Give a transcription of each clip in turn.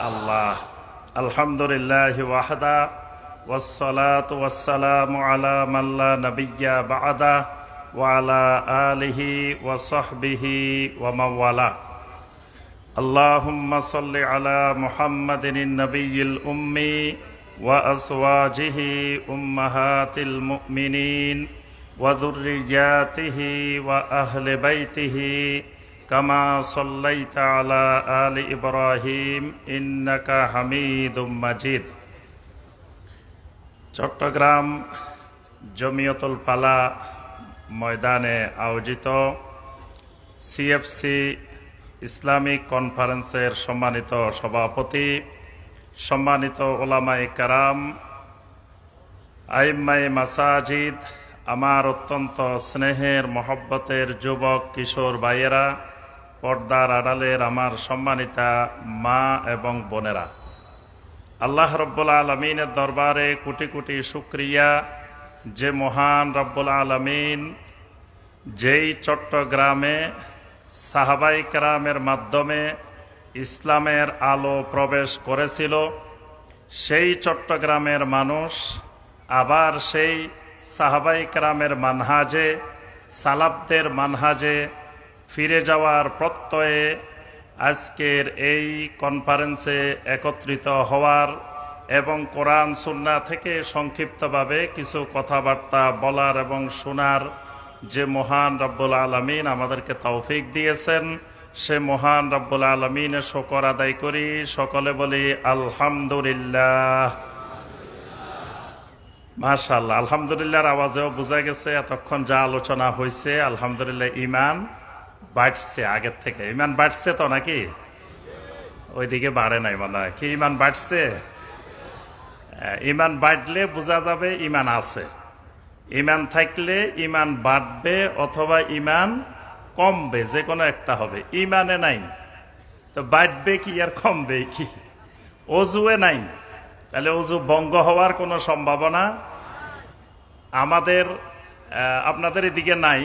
আল্লাহ। আলহামদুলিল্লাহ ওয়াহদা ওয়াসসালাতু ওয়াসসালামু আলা মান লা নাবিয়্যা বা'দা ওয়া আলা আলিহি ওয়া সাহবিহি ওয়া মাওয়ালা। আল্লাহুম্মা সাল্লি আলা মুহাম্মাদিন নাবিয়্যিল উম্মি ওয়া আজওয়াজিহি উম্মাহাতিল মুমিনিন ওয়া যুররিয়্যাতিহি ওয়া আহলি বাইতিহি কামা সাল্লাইতা আলা আলি ইব্রাহিম ইন্নাকা হামিদুম মাজিদ। চট্টগ্রাম জমিয়তুল ফালা ময়দানে আয়োজিত সিএফসি ইসলামিক কনফারেন্সের সম্মানিত সভাপতি, সম্মানিত ওলামায়ে কেরাম, আইম্মায়ে মাসাজিদ, আমার অত্যন্ত স্নেহের মহব্বতের যুবক কিশোর ভাইয়েরা, পর্দার আড়ালের আমার সম্মানিতা মা এবং বোনেরা, আল্লাহ রব্বুল আলমিনের দরবারে কোটি কোটি শুকরিয়া যে মহান রব্বুল আলমিন যেই চট্টগ্রামে সাহাবাই কেরামের মাধ্যমে ইসলামের আলো প্রবেশ করেছিল, সেই চট্টগ্রামের মানুষ আবার সেই সাহাবাই কেরামের মানহাজে, সালাফদের মানহাজে ফিরে যাওয়ার প্রত্যয়ে আজকের এই কনফারেন্সে একত্রিত হওয়ার এবং কোরআন সুন্নাহ থেকে সংক্ষিপ্তভাবে কিছু কথাবার্তা বলার এবং শোনার যে মহান রব্বুল আলমিন আমাদেরকে তৌফিক দিয়েছেন, সে মহান রব্বুল আলমিনের শুকর আদায় করি। সকলে বলি আলহামদুলিল্লাহ। মাশাআল্লাহ। আলহামদুলিল্লাহর আওয়াজেও বোঝা গেছে এতক্ষণ যা আলোচনা হয়েছে, আলহামদুলিল্লাহ ইমান বাড়ছে আগের থেকে। ইমান বাড়ছে তো নাকি? ওইদিকে বাড়ে নাই মনে হয়। কি ইমান বাড়ছে? ইমান বাড়লে বোঝা যাবে ইমান আছে। ইমান থাকলে ইমান বাড়বে অথবা ইমান কমবে, যে কোনো একটা হবে। ইমানে নাই তো বাড়বে কি আর কমবে কি? অজুয়ে নাই, তাহলে অজু ভঙ্গ হওয়ার কোনো সম্ভাবনা আমাদের আপনাদের এদিকে নাই,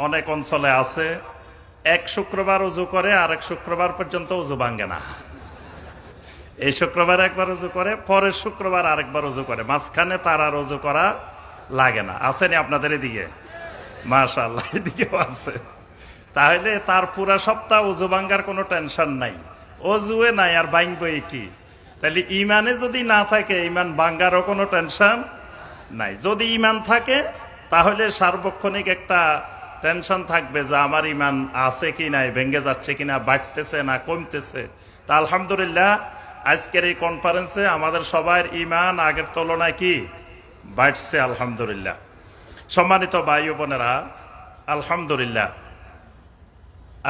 অনেক অঞ্চলে আছে। এক শুক্রবার উজু করে আরেক শুক্রবার পর্যন্ত উজু ভাঙ্গে না। এই শুক্রবার একবার উজু করে, পরের শুক্রবার আরেকবার উজু করে, মাঝখানে তার আর উজু করা লাগে না। আসেনি আপনাদের এদিকে? মাশাআল্লাহ, এদিকেও আছে। তাহলে তার পুরা সপ্তাহ উজু ভাঙ্গার কোনো টেনশন নাই, অজুয়ে নাই আর ভাঙবই কি? তাহলে ইমানে যদি না থাকে ইমান ভাঙ্গারও কোনো টেনশন নাই। যদি ইমান থাকে তাহলে সার্বক্ষণিক একটা টেনশন থাকবে যে আমার ইমান আছে কি নাই, ভেঙে যাচ্ছে কিনা, বাড়তেছে না কমতেছে। তা আলহামদুলিল্লাহ আজকের এই কনফারেন্সে আমাদের সবার ইমান আগের তুলনায় কি বাড়ছে আলহামদুলিল্লাহ। সম্মানিত ভাই ও বোনেরা, আলহামদুলিল্লাহ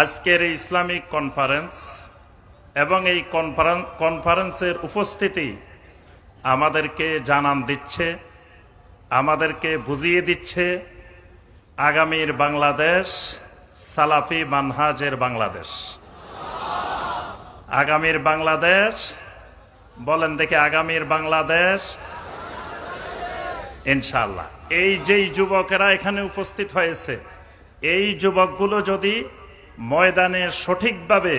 আজকের এই ইসলামিক কনফারেন্স এবং এই কনফারেন্সের উপস্থিতি আমাদেরকে জানান দিচ্ছে, আমাদেরকে বুঝিয়ে দিচ্ছে আগামীর বাংলাদেশ সালাফি মানহাজের বাংলাদেশ। আগামীর বাংলাদেশ বলেন দেখে, আগামীর বাংলাদেশ ইনশাআল্লাহ। এই যেই যুবকেরা এখানে উপস্থিত হয়েছে, এই যুবকগুলো যদি ময়দানে সঠিকভাবে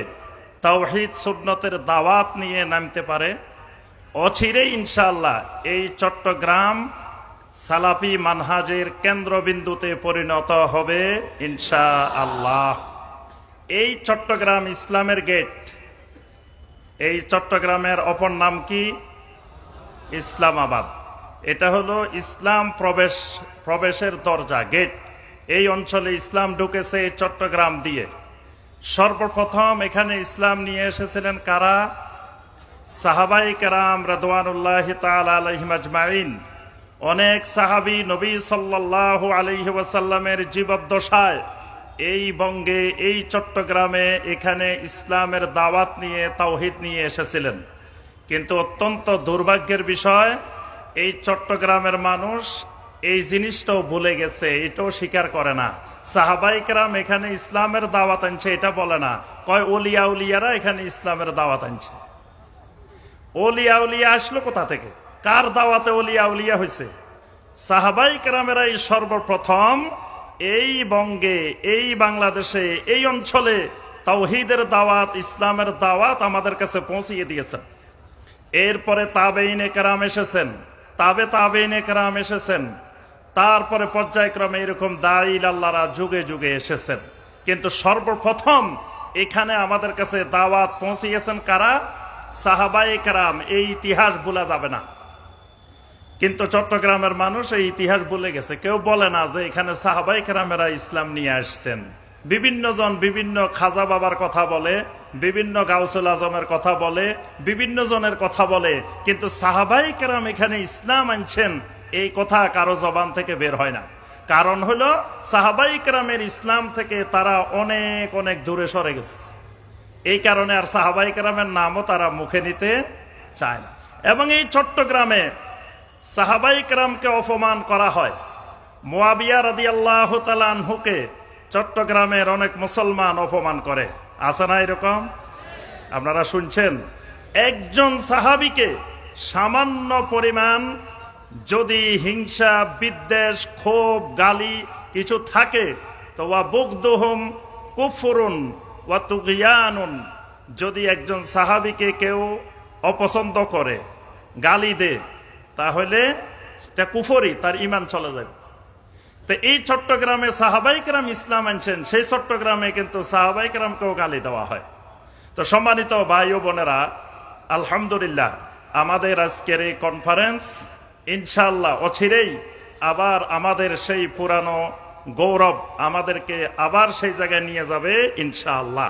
তাওহীদ সুন্নতের দাওয়াত নিয়ে নামতে পারে, অচিরেই ইনশাআল্লাহ এই চট্টগ্রাম সালাফি মানহাজের কেন্দ্রবিন্দুতে পরিণত হবে ইনশাআল্লাহ। এই চট্টগ্রাম ইসলামের গেট। এই চট্টগ্রামের অপর নাম কি? ইসলামাবাদ। এটা হলো ইসলাম প্রবেশের দরজা, গেট। এই অঞ্চলে ইসলাম ঢুকেছে এই চট্টগ্রাম দিয়ে। সর্বপ্রথম এখানে ইসলাম নিয়ে এসেছিলেন কারা? সাহাবায়ে কেরাম রাদওয়ানুল্লাহি তাআলা আলাইহিম আজমাইন। অনেক সাহাবী নবী সাল্লাল্লাহু আলাইহি ওয়াসাল্লামের জীবদ্দশায় এই বঙ্গে, এই চট্টগ্রামে এখানে ইসলামের দাওয়াত নিয়ে, তাওহীদ নিয়ে এসেছিলেন। কিন্তু অত্যন্ত দুর্ভাগ্যের বিষয়, এই চট্টগ্রামের মানুষ এই জিনিসটাও ভুলে গেছে, এটাও স্বীকার করে না। সাহাবায়ে কেরাম এখানে ইসলামের দাওয়াত আনছে এটা বলে না, কয় ওলিয়া উলিয়ারা এখানে ইসলামের দাওয়াত আনছে। ওলিয়া উলিয়া আসলো কোথা থেকে? কার দাওয়াতে ওলিয়া উলিয়া হয়েছে? সাহাবায়ে কেরামেরাই সর্বপ্রথম এই বঙ্গে, এই বাংলাদেশে, এই অঞ্চলে তাওহীদের দাওয়াত, ইসলামের দাওয়াত আমাদের কাছে পৌঁছিয়ে দিয়েছেন। এরপরে তাবেইনে কেরাম এসেছেন, তাবেইনে কেরাম এসেছেন, তারপরে পর্যায়ক্রমে এরকম দাঈল আল্লাহরা যুগে যুগে এসেছেন। কিন্তু সর্বপ্রথম এখানে আমাদের কাছে দাওয়াত পৌঁছিয়েছেন কারা? সাহাবায়ে কেরাম। এই ইতিহাস ভোলা যাবে না। কিন্তু চট্টগ্রামের মানুষ এই ইতিহাস ভুলে গেছে। কেউ বলে না যে এখানে সাহাবায়ে কেরামেরা ইসলাম নিয়ে আসছেন। বিভিন্ন জন বিভিন্ন খাজা বাবার কথা বলে, বিভিন্ন গাউসুল আজমের কথা বলে, বিভিন্ন জনের কথা বলে, কিন্তু সাহাবায়ে কেরাম এখানে ইসলাম আনছেন এই কথা কারো জবান থেকে বের হয় না। কারণ হলো সাহাবায়ে কেরামের ইসলাম থেকে তারা অনেক অনেক দূরে সরে গেছে। এই কারণে আর সাহাবায়ে কেরামের নামও তারা মুখে নিতে চায় না। এবং এই চট্টগ্রামে সাহাবায়ে কেরামকে অপমান করা হয়। মুয়াবিয়া রাদিয়াল্লাহু তাআলা আনহুকে চট্টগ্রামের অনেক মুসলমান অপমান করে। আছে না এরকম? আপনারা শুনছেন? একজন সাহাবীকে সামান্য পরিমাণ যদি হিংসা, বিদ্বেষ, ক্ষোভ, গালি কিছু থাকে তো ওয়া বুগদুহুম কুফরুন ওয়া তুগয়ানুন, যদি একজন সাহাবীকে কেউ অপছন্দ করে, গালি দেয়, তাহলে এটা কুফরি, তার ঈমান চলে যাবে। তো এই চট্টগ্রামে সাহাবায়ে কেরাম ইসলাম আনছেন, সেই চট্টগ্রামে কিন্তু সাহাবায়ে কেরামকেও গালি দেওয়া হয়। তো সম্মানিত ভাই ও বোনেরা, আলহামদুলিল্লাহ আমাদের আজকের এই কনফারেন্স ইনশাআল্লাহ অচিরেই আবার আমাদের সেই পুরানো গৌরব আমাদেরকে আবার সেই জায়গায় নিয়ে যাবে ইনশাআল্লাহ।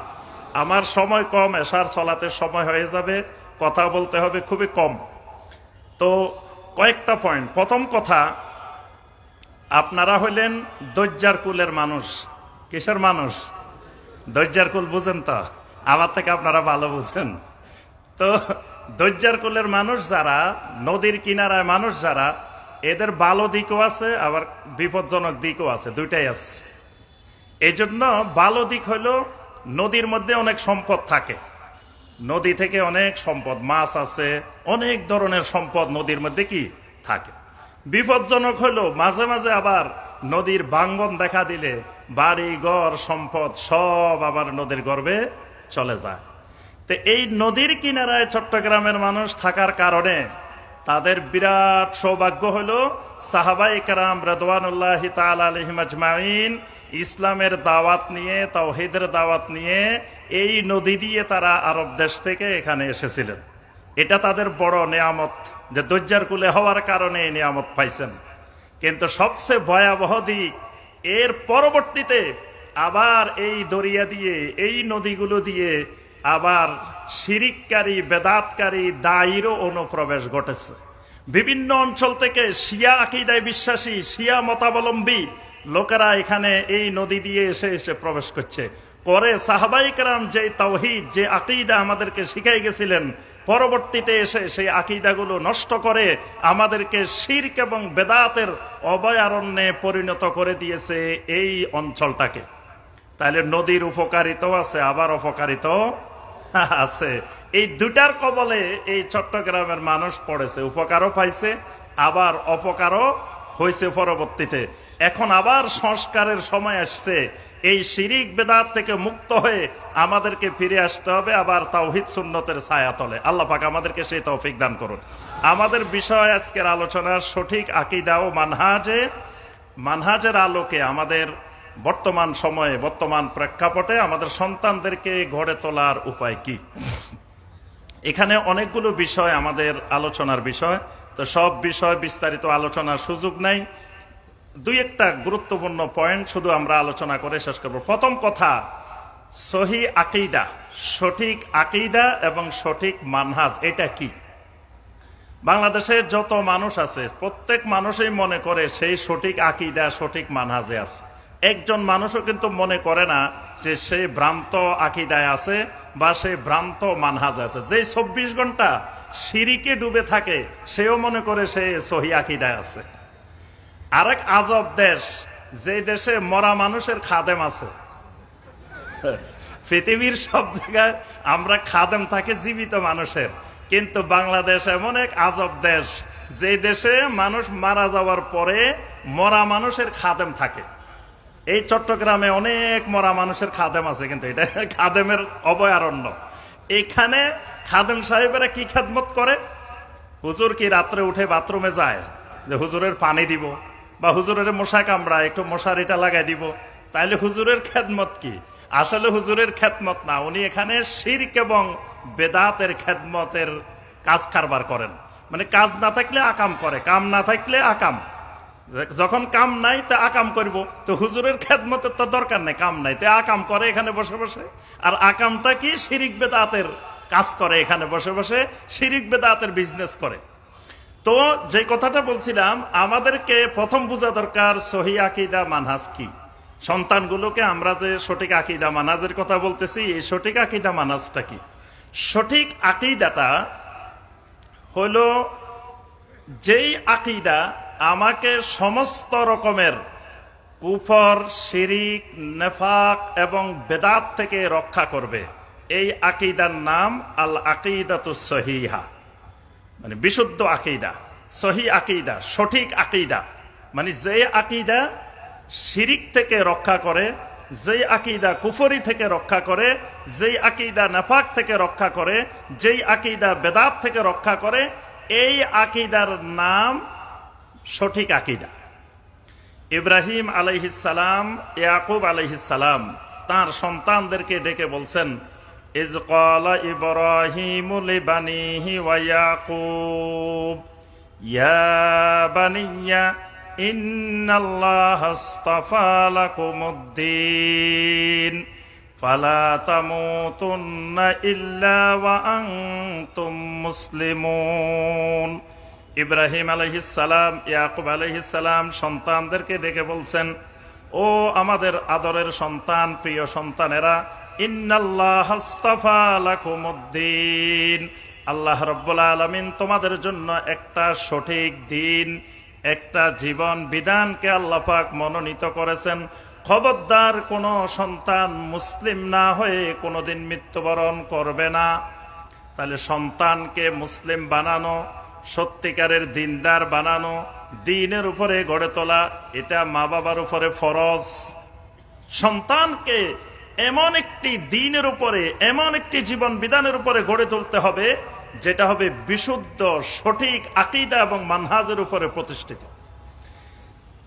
আমার সময় কম, এশার চলাতে সময় হয়ে যাবে, কথা বলতে হবে খুবই কম। তো কয়েকটা পয়েন্ট। প্রথম কথা, আপনারা হইলেন দজ্জার কুলের মানুষ। কিসের মানুষ? দজ্জার কুল বুঝেন তো? আমার থেকে আপনারা ভালো বুঝেন। তো দজ্জার কুলের মানুষ যারা, নদীর কিনারায় মানুষ যারা, এদের ভালো দিকও আছে আবার বিপজ্জনক দিকও আছে, দুইটাই আছে। এই জন্য ভালো দিক হলো নদীর মধ্যে অনেক সম্পদ থাকে, নদী থেকে অনেক সম্পদ, মাছ আছে, অনেক ধরনের সম্পদ নদীর মধ্যে কি থাকে। বিপজ্জনক হলো মাঝে মাঝে আবার নদীর ভাঙ্গন দেখা দিলে বাড়ি ঘর সম্পদ সব আবার নদীর গর্ভে চলে যায়। তো এই নদীর কিনারায় চট্টগ্রামের মানুষ থাকার কারণে তাদের বিরাট সৌভাগ্য হলো সাহাবায়ে কেরাম রিদওয়ানুল্লাহি তাআলা আলাইহিম আজমাইন ইসলামের দাওয়াত নিয়ে, তাওহীদের দাওয়াত নিয়ে এই নদী দিয়ে তারা আরব দেশ থেকে এখানে এসেছিলেন। এটা তাদের বড় নেয়ামত, যে দজ্জার কুলে হওয়ার কারণে এই নিয়ামত পাইছেন। কিন্তু সবচেয়ে ভয়াবহ দিক, এর পরবর্তীতে আবার এই দরিয়া দিয়ে, এই নদীগুলো দিয়ে আবার শিরিককারী, বেদাতকারী দায়ীরও অনুপ্রবেশ ঘটেছে। বিভিন্ন অঞ্চল থেকে শিয়া আকীদায় বিশ্বাসী, শিয়া মতাবলম্বী লোকেরা এখানে এই নদী দিয়ে এসে এসে প্রবেশ করছে। পরে সাহাবায়ে কেরাম যে তাওহীদ, যে আকীদা আমাদেরকে শিখাই গেছিলেন, পরবর্তীতে এসে সেই আকীদাগুলো নষ্ট করে আমাদেরকে শিরক এবং বেদাতের অভয়ারণ্যে পরিণত করে দিয়েছে এই অঞ্চলটাকে। তাহলে নদীর উপকারিতাও আছে, আবার অপকারিতাও আছে। এই দুটার কবলে এই চট্টগ্রামের মানুষ পড়েছে, উপকারও পাইছে আবার অপকারও হয়েছে পরবর্তীতে। এখন আবার সংস্কারের সময় আসছে। এই শিরিক বেদাত থেকে মুক্ত হয়ে আমাদেরকে ফিরে আসতে হবে আবার তাওহীদ সুন্নতের ছায়াতলে। আল্লাহ পাক আমাদেরকে সেই তৌফিক দান করুন। আমাদের বিষয় আজকের আলোচনার সঠিক আকীদা ও মানহাজের আলোকে আমাদের বর্তমান সময়ে, বর্তমান প্রেক্ষাপটে আমাদের সন্তানদেরকে গড়ে তোলার উপায় কি। এখানে অনেকগুলো বিষয় আমাদের আলোচনার বিষয়, তো সব বিষয় বিস্তারিত আলোচনার সুযোগ নাই। দুই একটা গুরুত্বপূর্ণ পয়েন্ট শুধু আমরা আলোচনা করে শেষ করব। প্রথম কথা, সহি আকীদা, সঠিক আকীদা এবং সঠিক মানহাজ এটা কি। বাংলাদেশে যত মানুষ আছে প্রত্যেক মানুষই মনে করে সেই সঠিক আকীদা, সঠিক মানহাজে আছে। একজন মানুষও কিন্তু মনে করে না যে সে ভ্রান্ত আকীদায় আছে বা সে ভ্রান্ত মানহাজ আছে। যে 24 ঘন্টা শিরিকে ডুবে থাকে সেও মনে করে সে সহি আকীদায় আছে। আরেক আজব দেশ, যে দেশে মরা মানুষের খাদেম আছে। পৃথিবীর সব জায়গায় আমরা খাদেম থাকে জীবিত মানুষের, কিন্তু বাংলাদেশ এমন এক আজব দেশ যে দেশে মানুষ মারা যাওয়ার পরে মরা মানুষের খাদেম থাকে। এই চট্টগ্রামে অনেক মরা মানুষের খাদেম আছে, কিন্তু এটা খাদেমের অভয়ারণ্য। এখানে খাদেম সাহেবেরা কি খেদমত করে? হুজুর কি রাত্রে উঠে বাথরুমে যায় যে হুজুরের পানি দিব, বা হুজুরের মশা কামড়ায় একটু মশারিটা লাগাই দিব, তাইলে হুজুরের খেদমত কি? আসলে হুজুরের খেদমত না, উনি এখানে শিরক এবং বেদাতের খেদমতের কাজ কারবার করেন। মানে কাজ না থাকলে আকাম করে, কাম না থাকলে আকাম। যখন কাম নাই তা আকাম করব, তো হুজুরের খেদমতের তো দরকার নেই, কাম নাই, তে আকাম করে এখানে বসে বসে। আর আকামটা কি? শিরিক বেদাতের কাজ করে এখানে বসে বসে, শিরিক বেদাতের বিজনেস করে। তো যে কথাটা বলছিলাম, আমাদেরকে প্রথম বোঝা দরকার সহি আকীদা মানহাজ কি। সন্তানগুলোকে আমরা যে সঠিক আকীদা মানহাজের কথা বলতেছি, এই সঠিক আকীদা মানহাজটা কি? সঠিক আকীদাটা হলো যেই আকীদা আমাকে সমস্ত রকমের কুফর, শিরিক, নেফাক এবং বেদাত থেকে রক্ষা করবে। এই আকীদার নাম আল আকীদাতুস সহিহা, মানে বিশুদ্ধ আকীদা, সহি আকীদা, সঠিক আকীদা। মানে যে আকীদা শিরিক থেকে রক্ষা করে, যেই আকীদা কুফরি থেকে রক্ষা করে, যেই আকীদা নেফাক থেকে রক্ষা করে, যেই আকীদা বেদাত থেকে রক্ষা করে, এই আকীদার নাম সঠিক আকীদা। ইব্রাহিম আলাইহিস সালাম, ইয়াকুব আলাইহিস সালাম তার সন্তানদেরকে ডেকে বলছেন, ইজ ক্বালা ইব্রাহিমু লিবানিহি ওয়া ইয়াকুব ইয়া বানিয়া ইন্নাল্লাহা আস্তাফা লাকুমুদ্দীন ফালা তামুতুন্না ইল্লা ওয়া আনতুম মুসলিমুন। ইব্রাহিম আলাইহিস সালাম, ইয়াকুব আলাইহিস সালাম সন্তানদেরকে ডেকে বলছেন, ও আমাদের আদরের সন্তান, প্রিয় সন্তানেরা, ইন্নাল্লাহা আস্তাফা লাকুমুদ্দীন, আল্লাহ রাব্বুল আলামিন তোমাদের জন্য একটা সঠিক দিন, একটা জীবন বিধানকে আল্লাহ পাক মনোনীত করেছেন। খবরদার কোন সন্তান মুসলিম না হয়ে কোনোদিন মৃত্যুবরণ করবে না। তাহলে সন্তানকে মুসলিম বানানো, সত্যিকারের দিনদার বানানো, দিনের উপরে গড়ে তোলা, এটা মা বাবার উপরে ফরজ। সন্তানকে এমন একটি দিনের উপরে, এমন একটি জীবন বিধানের উপরে গড়ে তুলতে হবে যেটা হবে বিশুদ্ধ সঠিক আকীদা এবং মানহাজের উপরে প্রতিষ্ঠিত।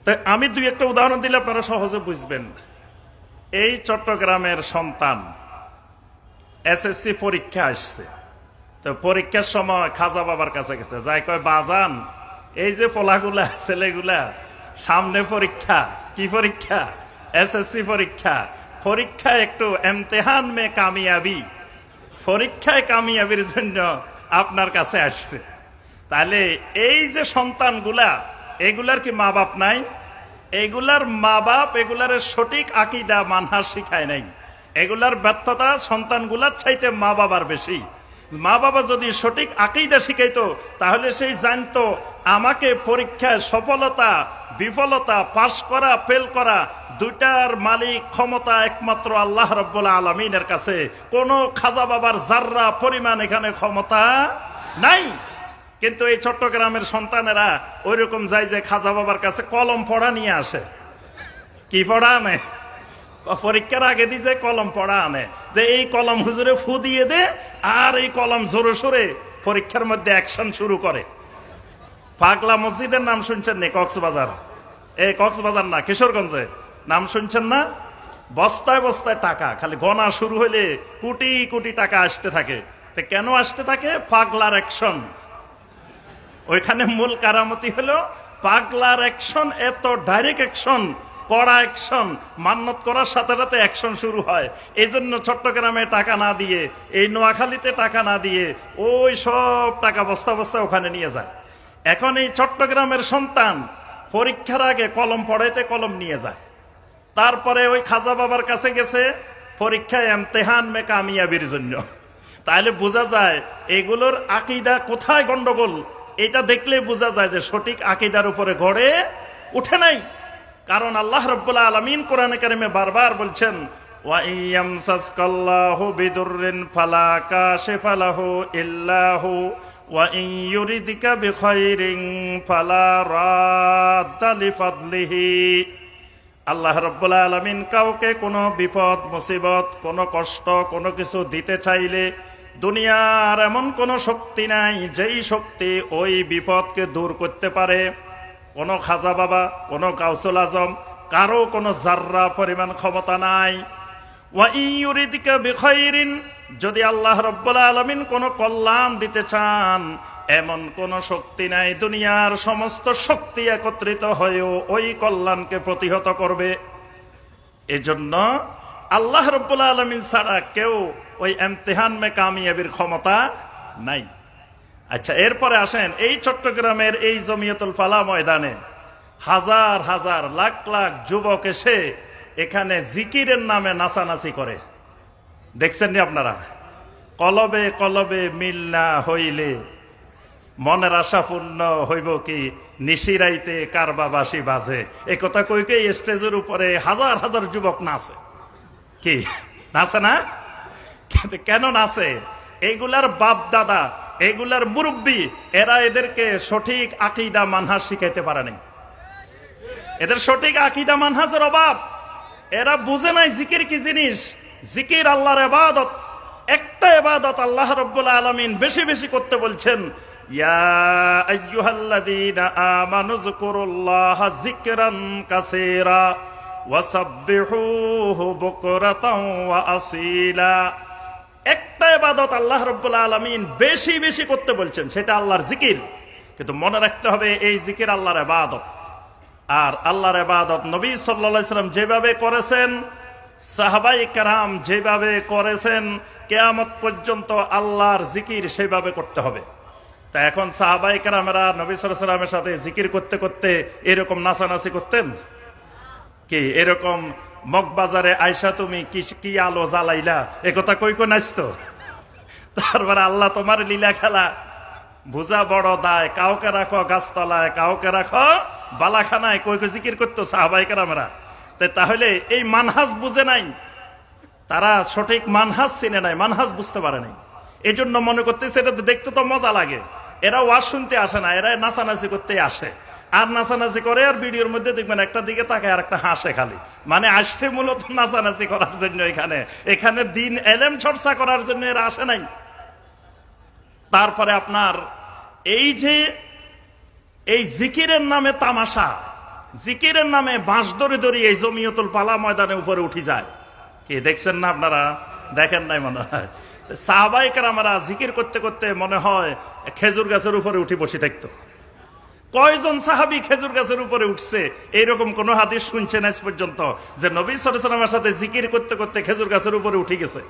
তাই আমি দুই একটা উদাহরণ দিলে আপনারা সহজে বুঝবেন। এই চট্টগ্রামের সন্তান এসএসসি পরীক্ষা আসছে, তো পরীক্ষার সময় খাজা বাবার কাছে গেছে, যাই কয়, বাজান এই যে পোলাগুলা ছেলেগুলা সামনে পরীক্ষা, কি পরীক্ষা? এসএসসি পরীক্ষা। পরীক্ষা একটু ইমতিহান মে কামিয়াবি, পরীক্ষায় কামিয়াবির জন্য আপনার কাছে আসছে। তাহলে এই যে সন্তানগুলা, এগুলার কি মা বাপ নাই? এগুলার মা বাপ এগুলার সঠিক আকীদা মানহাজ শিখায় নাই। এগুলার ব্যর্থতা সন্তানগুলার চাইতে মা বাবার বেশি। মা বাবা যদি সঠিক আকীদা শিখাইতো, তাহলে সেই জানতো আমাকে পরীক্ষায় সফলতা বিফলতা, পাশ করা ফেল করা, দুইটার মালিক ক্ষমতা একমাত্র আল্লাহ রাব্বুল আলামিনের কাছে। কোনো খাজা বাবার জাররা পরিমাণ এখানে ক্ষমতা নাই। কিন্তু এই চট্টগ্রামের সন্তানেরা ওই রকম যায় যে খাজা বাবার কাছে কলম পড়া নিয়ে আসে। কি পড়া আনে? পরীক্ষার আগে দিয়ে যে কলম পড়া আনে, যে এই কলম হুজুরে ফু দিয়ে দে, আর এই কলম জোরে সোরে পরীক্ষার মধ্যে অ্যাকশন শুরু করে। পাগলা মসজিদের নাম শুনছেন নি? কক্সবাজার, এই কক্সবাজার না, কিশোরগঞ্জে নাম শুনছেন না? বস্তায় বস্তায় টাকা, খালি গণা শুরু হইলে কোটি কোটি টাকা আসতে থাকে। কেন আসতে থাকে? পাগলার অ্যাকশন। ওইখানে মূল কারামতি হলো পাগলার অ্যাকশন, এত ডাইরেক্ট অ্যাকশন, কড়া অ্যাকশন, মান্নত করার সাথে সাথে অ্যাকশন শুরু হয়। এই জন্য চট্টগ্রামে টাকা না দিয়ে, এই নোয়াখালীতে টাকা না দিয়ে, ওই সব টাকা বস্তা বস্তা ওখানে নিয়ে যায়। এখন এই চট্টগ্রামের সন্তান পরীক্ষার আগে কলম পড়াইতে কলম নিয়ে যায়, তারপরে ওই খাজা বাবার কাছে গেছে পরীক্ষায় ইমতিহান মে কামিয়াবির জন্য। তাহলে বোঝা যায় এগুলোর আকীদা কোথায় গন্ডগোল। এটা দেখলে বোঝা যায় যে সঠিক আকীদার উপরে গড়ে উঠে নাই। কারণ আল্লাহ রাব্বুল আলামিন কোরআনে কারিমে বারবার বলছেন, ওয়া ইয়ামসাসকাল্লাহু বিদুররিন ফালা কাশিফা লাহু ইল্লা হু ওয়া ইন ইউরিদিকা বিখাইরিন ফালা রাদ্দা লিফাদলিহি। আল্লাহ রাব্বুল আলামিন কাউকে কোনো বিপদ মুসিবত, কোনো কষ্ট, কোনো কিছু দিতে চাইলে দুনিয়ার এমন কোন শক্তি নাই যেই শক্তি ওই বিপদকে দূর করতে পারে। কোন খাজা বাবা, কোন গাউসুল আজম, কারো কোনো জাররা পরিমাণ ক্ষমতা নাই। ওয়া ইউরিদিকা বিখাইরিন, যদি আল্লাহ রাব্বুল আলামিন কোন কল্যাণ দিতে চান, এমন কোন শক্তি নাই দুনিয়ার সমস্ত শক্তি একত্রিত হয়েও ওই কল্যাণকে প্রতিহত করবে। এজন্য আল্লাহ রাব্বুল আলামিন ছাড়া কেউ ওই ইমতিহান মে কামিয়াবির ক্ষমতা নাই। আচ্ছা, এরপরে আসেন এই চট্টগ্রামের এই জমিয়তুল ফালাহ ময়দানে হাজার হাজার লাখ লাখ যুবক এসে এখানে জিকিরের নামে নাচানাচি করে, দেখছেন নি আপনারা? কলবে কলবে মিল না হইলে মনের আশা পূর্ণ হইব কি, নিশিরাইতে কারবা বাঁশি বাজে। এ কথা কই কই স্টেজের উপরে হাজার হাজার যুবক নাচে। কি নাচে না? কেন নাচে? এইগুলার বাপ দাদা, এইগুলার মুরব্বী, এরা এদেরকে সঠিক আকীদা মানহাজ শিখাইতে পারে নাই। এদের সঠিক আকীদা মানহাজের অভাব। এরা বুঝে নাই জিকির কি জিনিস। জিকির আল্লাহর ইবাদত, একটা ইবাদত আল্লাহ রাব্বুল আলামিন বেশি বেশি করতে বলছেন। ইয়া আইয়ুহাল্লাযীনা আমানু যকুরুল্লাহা যিকরান কাসীরা ওয়াসাব্বিহুহু বুকরাতাও ওয়া আসীলা। একটা ইবাদত আল্লাহ রাব্বুল আলামিন বেশি বেশি করতে বলছেন, সেটা আল্লাহর জিকির। কিন্তু মনে রাখতে হবে এই জিকির আল্লাহর ইবাদত। আর আল্লাহর ইবাদত নবী সাল্লাল্লাহু আলাইহি সাল্লাম যেভাবে করেছেন, সাহাবায়ে কেরাম যেভাবে করেছেন, কিয়ামত পর্যন্ত আল্লাহর জিকির সেভাবে করতে হবে। তা এখন সাহাবায়ে কেরামেরা নবী সাল্লাল্লাহু আলাইহি সাল্লামের সাথে জিকির করতে করতে এরকম নাচানাচি করতেন কি? এরকম মগবাজারে আয়সা তুমি কি আলো জ্বালাইলা, একথা কই কই নাচতো? তারপরে আল্লাহ তোমার লীলা খেলা বুঝা বড় দায়, কাউকে রাখো গাছতলায়, কাউকে রাখো বালাখানায়, কই কই জিকির করতো সাহাবায়ে কেরামেরা। তাহলে এই মানহাজ বুঝে নাই, তারা সঠিক মানহাজ চিনে নাই, মানহাজ বুঝতে পারে নাই। এই জন্য মনে করতেছে এটা দেখতে তো মজা লাগে। এরা ওয়াজ শুনতে আসে না, এরা নাচানাচি করতে আসে। আর নাচানাচি করে, আর ভিডিওর মধ্যে দেখবেন একটা দিকে তাকায় আর একটা হাসে খালি। মানে আসছে মূলত নাচানাচি করার জন্য। এখানে দিন এলেম চর্চা করার জন্য এরা আসে নাই। তারপরে আপনার এই যে এই জিকিরের নামে তামাশা, জিকিরের নামে বাঁশ ধরে ধরে এই জমিয়তুল ফালাহ ময়দানে উপরে উঠি যায়। কি দেখছেন না আপনারা? দেখেন নাই মনে হয়? সাহাবায়ে কেরামেরা জিকির করতে করতে মনে হয় খেজুর গাছের উপরে উঠে বসে থাকতো। কয়জন সাহাবী খেজুর গাছের উপরে উঠছে? এইরকম কোন হাদিস শুনছেন আজ পর্যন্ত যে নবী সাল্লাল্লাহু আলাইহি ওয়াসাল্লামের সাথে জিকির করতে করতে খেজুর গাছের উপরে উঠে গেছে?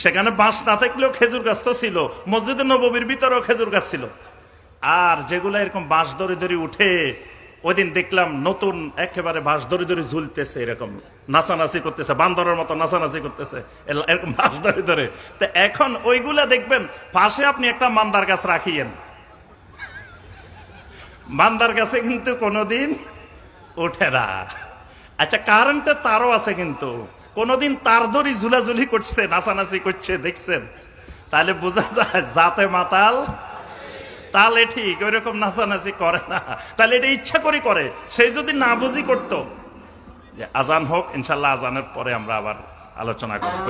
সেখানে বাঁশ না থাকলেও খেজুর গাছ তো ছিল, মসজিদে নববীর ভিতরেও খেজুর গাছ ছিল। আর যেগুলা এরকম বাঁশ ধরে ধরে উঠে, ওই দিন দেখলাম নতুন একেবারে বাঁশ ধরে ধরে ঝুলতেছে, এরকম নাচানাচি করতেছে, বান্দরের মতো নাচানাচি করতেছে এরকম বাঁশ ধরে ধরে। তো এখন ওইগুলা দেখবেন পাশে আপনি একটা মান্দার গাছ রাখিয়েন, মান্দার গাছে কিন্তু কোনোদিন ওঠে না। আচ্ছা, কারেন্টের তারও আছে, কিন্তু কোনোদিন তার ধরি ঝুলাঝুলি করছে, নাচানাচি করছে, দেখছেন? তাহলে বোঝা যায় জাতে মাতাল তালে ঠিক ওইরকম নাচানাচি করে না। তাহলে এটা ইচ্ছা করে। সেই যদি না বুঝি করতো। যে আজান হোক, ইনশাল্লাহ আজানের পরে আমরা আবার আলোচনা করব।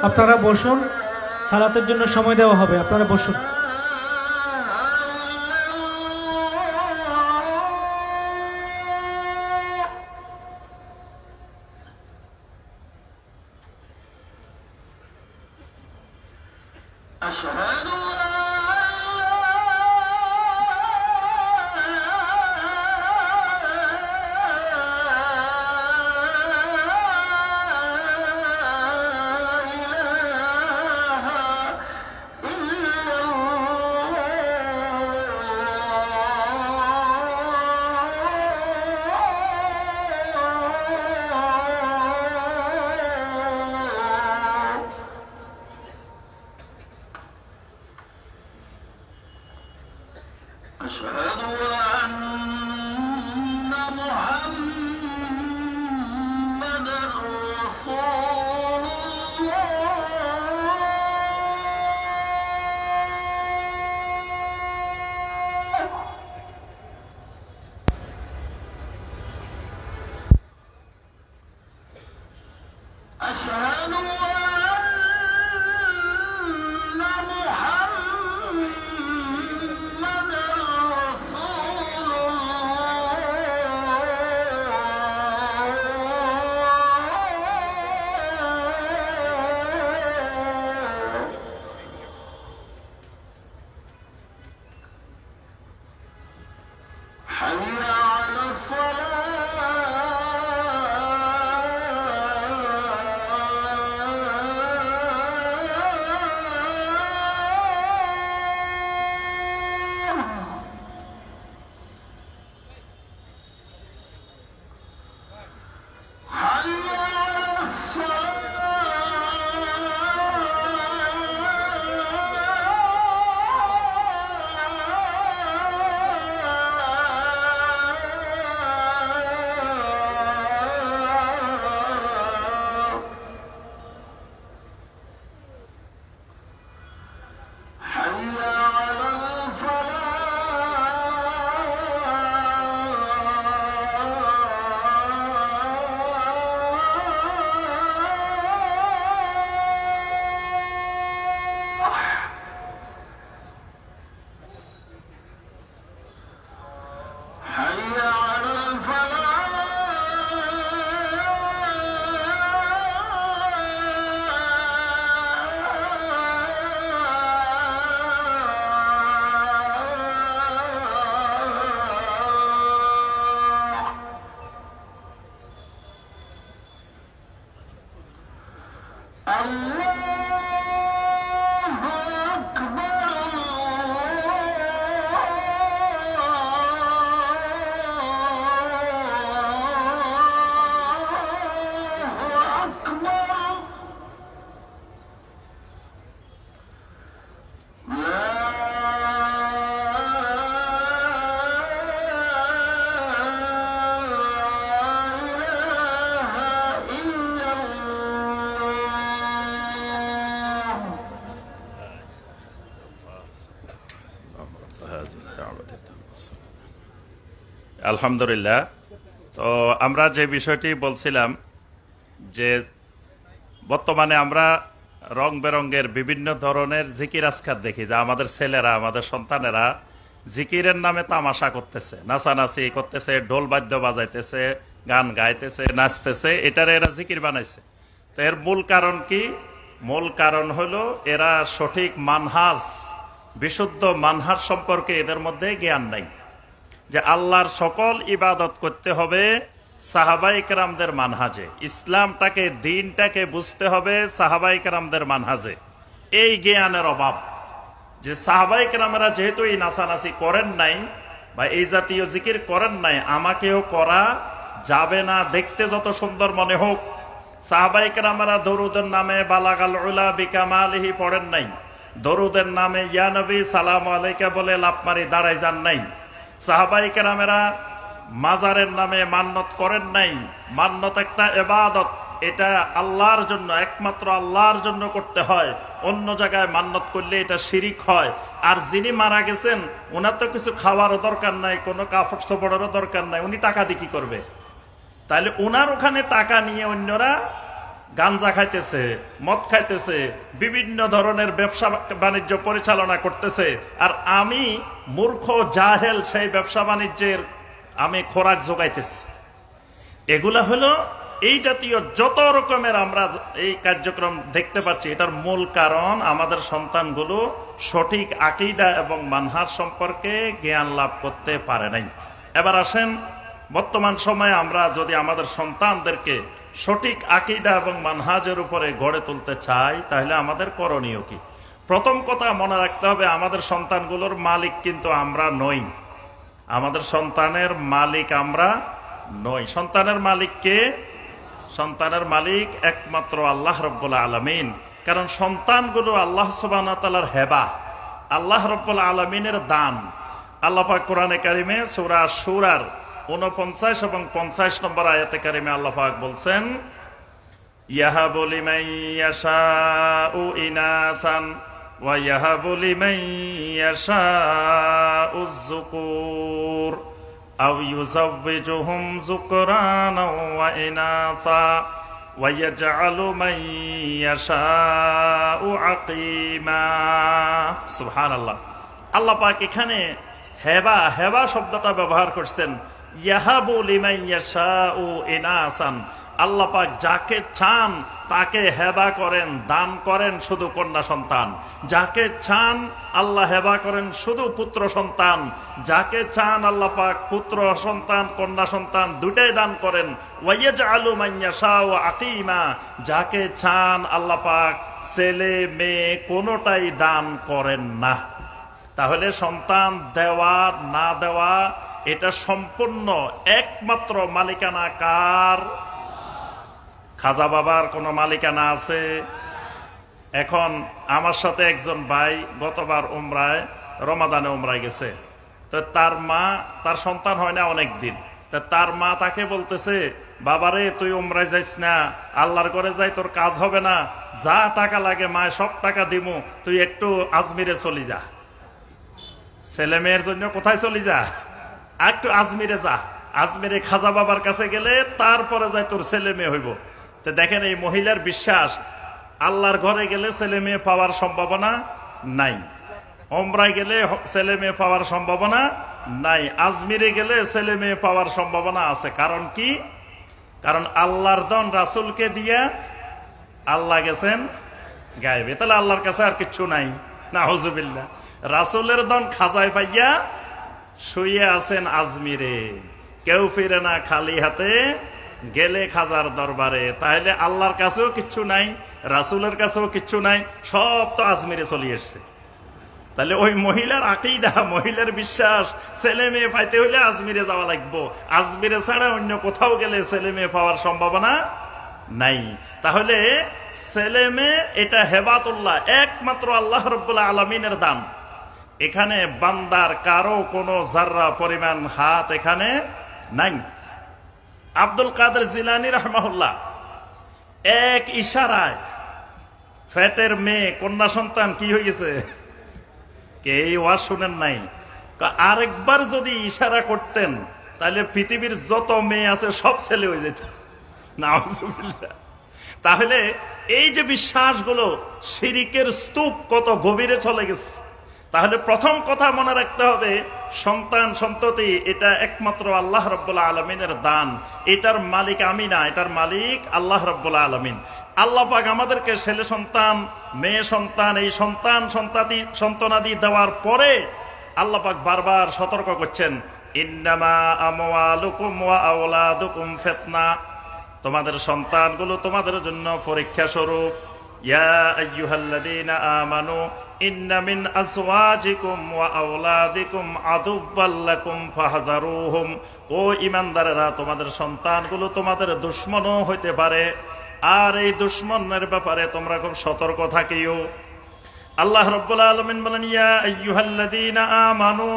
আপনারা বসুন, সালাতের জন্য সময় দেওয়া হবে, আপনারা বসুন। أشهد أن محمدا رسول الله أشهد أن محمدا رسول الله حي على الصلاة حي على الصلاة حي على الفلاح حي على الفلاح الله أكبر الله أكبر لا إله إلا الله আলহামদুলিল্লাহ। তো আমরা যে বিষয়টি বলছিলাম যে বর্তমানে আমরা রং বেরঙ্গের বিভিন্ন ধরনের জিকির আজকার দেখি, যে আমাদের ছেলেরা, আমাদের সন্তানেরা জিকিরের নামে তামাশা করতেছে, নাচানাচি করতেছে, ঢোল বাদ্য বাজাইতেছে, গান গাইতেছে, নাচতেছে, এটারে এরা জিকির বানাইছে। তো এর মূল কারণ কি? মূল কারণ হলো এরা সঠিক মানহাজ, বিশুদ্ধ মানহাজ সম্পর্কে এদের মধ্যে জ্ঞান নাই, যে আল্লাহর সকল ইবাদত করতে হবে সাহাবাই কেরামদের মানহাজে, ইসলামটাকে, দিনটাকে বুঝতে হবে সাহাবাই কেরামদের মানহাজে। এই জ্ঞানের অভাব, যে সাহাবাই কেরামেরা যেহেতু এই নাচানাচি করেন নাই বা এই জাতীয় জিকির করেন নাই, আমাকেও করা যাবে না, দেখতে যত সুন্দর মনে হোক। সাহাবাই কেরামেরা দরুদের নামে বালাগাল উলা বিকামালিহি পড়েন নাই, দরুদের নামে ইয়া নবী সালাম আলাইকা বলে লাফ মারি দাঁড়ায় যান নাই। সাহাবাই কেরামেরা মাজারের নামে মান্নত করেন নাই। মান্নত একটা ইবাদত, এটা আল্লাহর জন্য, একমাত্র আল্লাহর জন্য করতে হয়। অন্য জায়গায় মান্নত করলে এটা শিরিক হয়। আর যিনি মারা গেছেন ওনার তো কিছু খাওয়ারও দরকার নাই, কোনো কাপড় চোপড়েরও দরকার নাই, উনি টাকা দিয়ে কি করবে? তাহলে ওনার ওখানে টাকা নিয়ে অন্যরা গাঞ্জা খাইতেছে, মদ খাইতেছে, বিভিন্ন ধরনের ব্যবসা বাণিজ্য পরিচালনা করতেছে, আর আমি মূর্খ জাহেল সেই ব্যবসা বাণিজ্যের আমি খোরাক যোগাইতেছি। এগুলা হলো এই জাতীয় যত রকমের আমরা এই কার্যক্রম দেখতে পাচ্ছি, এটার মূল কারণ আমাদের সন্তানগুলো সঠিক আকীদা এবং মানহাজ সম্পর্কে জ্ঞান লাভ করতে পারে নাই। এবার আসেন, বর্তমান সময়ে আমরা যদি আমাদের সন্তানদেরকে সঠিক আকীদা এবং মানহাজের উপরে গড়ে তুলতে চাই, তাহলে আমাদের করণীয় কি? প্রথম কথা মনে রাখতে হবে, আমাদের সন্তানগুলোর মালিক কিন্তু আমরা নই। আমাদের সন্তানের মালিক আমরা নই। সন্তানের মালিক কে? সন্তানের মালিক একমাত্র আল্লাহ রাব্বুল আলামিন। কারণ সন্তানগুলো আল্লাহ সুবহানাহু ওয়া তাআলার হেবা, আল্লাহ রাব্বুল আলামিনের দান। আল্লাহ পাক কোরআনে কারিমে সূরা সূরার 49 এবং 50 নম্বর আয়াতে কারিমে আল্লাহ পাক বলছেন, ইয়াহাবু লিমান ইয়াশাউ ইনাসান ওয়া ইয়াহাবু লিমান ইয়াশাউ যুকুর আও ইউযাওয়িজুহুম যুকরানা ওয়া ইনাসা ওয়া ইয়াজআলু মান ইয়াশাউ আকীমা। সুবহানাল্লাহ। আল্লাহ পাক এখানে হেবা শব্দটা ব্যবহার করছেন। ইয়াহাবু লিমান ইয়াশাউ ইনাসান, আল্লাহ পাক যাকে চান তাকে হেবা করেন, দান করেন শুধু কন্যা সন্তান। যাকে চান আল্লাহ হেবা করেন শুধু পুত্র সন্তান। যাকে চান আল্লাহ পাক পুত্র সন্তান কন্যা সন্তান দুটাই দান করেন। ওয়াইয়াজআলু মান ইয়াশাউ আকীমা, যাকে চান আল্লাহ পাক ছেলে মেয়ে কোনোটাই দান করেন না। তাহলে সন্তান দেওয়া না দেওয়া এটা সম্পূর্ণ একমাত্র মালিকানা কার? খাজা বাবার কোনো মালিকানা আছে? এখন আমার সাথে একজন ভাই গতবার রমাদানে উমরায় গেছে। তো তার মা, তার সন্তান হয় না অনেক দিন, তা তার মা তাকে বলতেছে, বাবারে তুই উমরায় যাইস না, আল্লাহর ঘরে যাই তোর কাজ হবে না, যা টাকা লাগে মায় সব টাকা দিমু, তুই একটু আজমিরে চলি যা। ছেলে মেয়ের জন্য কোথায় চলি যা? একটু আজমিরে যা, আজমিরে খাজা বাবার কাছে গেলে তারপরে যাই তোর ছেলে মেয়ে হইব। তো দেখেন এই মহিলার বিশ্বাস, আল্লাহর ঘরে গেলে ছেলে মেয়ে পাওয়ার সম্ভাবনা নাই, উমরায় গেলে ছেলে মেয়ে পাওয়ার সম্ভাবনা নাই, আজমিরে গেলে ছেলে মেয়ে পাওয়ার সম্ভাবনা আছে। কারণ কি? কারণ আল্লাহর দন রাসূলকে দিয়া আল্লাহ গেছেন গায়েবে, তাহলে আল্লাহর কাছে আর কিচ্ছু নাই। নাউজুবিল্লাহ। রাসূলের দন খাজায় পাইয়া শুয়ে আছেন আজমিরে, কেউ ফিরে না খালি হাতে গেলে খাজার দরবারে। তাহলে আল্লাহর কাছেও কিচ্ছু নাই, রাসূলের কাছেও কিচ্ছু নাই, সব তো আজমিরে চলে এসছে। তাহলে ওই মহিলার আকীদা, মহিলার বিশ্বাস, ছেলে মেয়ে পাইতে হইলে আজমিরে যাওয়া লাগবো, আজমিরে ছাড়া অন্য কোথাও গেলে ছেলে মেয়ে পাওয়ার সম্ভাবনা নাই। তাহলে ছেলে মেয়ে এটা হেবাতুল্লাহ, একমাত্র আল্লাহ রাব্বুল আলামিনের দান। এখানে বান্দার কারো কোনো জাররা পরিমাণ হাত এখানে নাই। আব্দুল কাদের জিলানী রাহমাহুল্লাহ এক ইশারায় ফেটের মেয়ে কন্যা সন্তান কি হয়েছে, কে এই ওয়াজ শুনেন নাই? আরেকবার যদি ইশারা করতেন তাহলে পৃথিবীর যত মেয়ে আছে সব ছেলে হয়ে যেত। নাউজুবিল্লাহ। তাহলে এই যে বিশ্বাসগুলো, শিরিকের স্তূপ কত গভীরে চলে গেছে। তাহলে প্রথম কথা মনে রাখতে হবে, সন্তান সন্ততি এটা একমাত্র আল্লাহ রাব্বুল আলামিনের দান। এটার মালিক আমি না, এটার মালিক আল্লাহ রাব্বুল আলামিন। আল্লাহ পাক আমাদেরকে ছেলে সন্তান মেয়ে সন্তান এই সন্তানাদি দেওয়ার পরে আল্লাহ পাক বারবার সতর্ক করছেন, ইন্নামা আমওয়ালুকুম ওয়া আওলাদুকুম ফিতনা, তোমাদের সন্তানগুলো তোমাদের জন্য পরীক্ষা স্বরূপ। ইয়া আইয়ুহাল্লাযীনা আমানু ইন্না মিন আজওয়াজিকুম ওয়া আওলাদিকুম আদুব্বাল লাকুম ফাহযারুহুম, ও ঈমানদারেরা তোমাদের সন্তানগুলো তোমাদের দুশমনও হইতে পারে, আর এই দুশমনের ব্যাপারে তোমরা খুব সতর্ক থাকিও। আল্লাহ রাব্বুল আলামিন বলেন, ইয়া আইয়ুহাল্লাযীনা আমানু